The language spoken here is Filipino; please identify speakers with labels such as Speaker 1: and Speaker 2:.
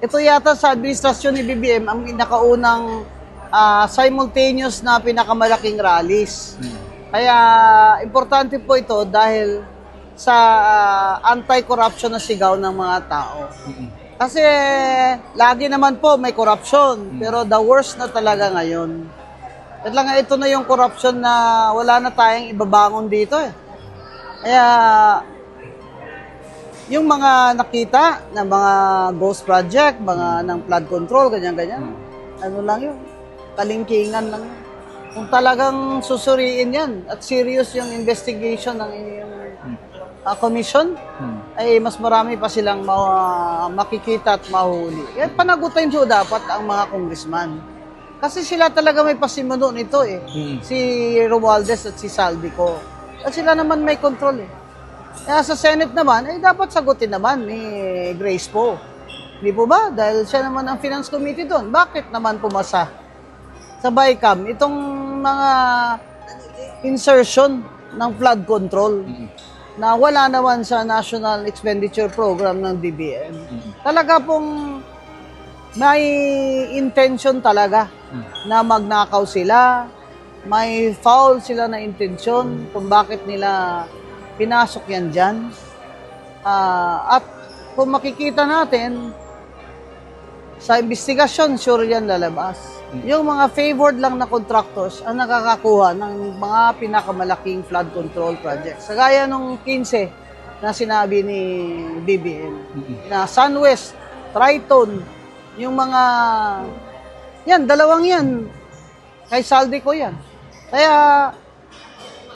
Speaker 1: Ito yata sa administrasyon ni BBM ang pinakaunang simultaneous na pinakamalaking rallies. Kaya importante po ito dahil sa anti-corruption na sigaw ng mga tao. Kasi lagi naman po may corruption, pero the worst na talaga ngayon. At lang ito na yung corruption na wala na tayong ibabangon dito eh. Kaya yung mga nakita na mga ghost project, mga ng flood control, ganyan-ganyan, ano lang yun, kalingkingan lang yun. Kung talagang susuriin yan at serious yung investigation ng inyong commission, ay mas marami pa silang makikita at mahuli. Kaya panagutin po dapat ang mga congressman. Kasi sila talaga may pasimuno nito eh. Si Romualdez at si Saldico. At sila naman may control eh. Kaya sa Senate naman, ay dapat sagutin naman ni Grace Poe. Hindi po ba? Dahil siya naman ang Finance Committee doon. Bakit naman pumasa sa BICAM itong mga insertion ng flood control na wala naman sa National Expenditure Program ng DBM? Talaga pong may intention talaga na magnakaw sila, may foul sila na intention kung bakit nila pinasok yan dyan. At kung makikita natin, sa investigasyon, sure yan lalabas. Yung mga favored lang na contractors ang nakakakuha ng mga pinakamalaking flood control projects. Sagaya nung 15 na sinabi ni BBM, na SunWest, Triton, yung mga, yan, dalawang yan, kay Saldico yan. Kaya,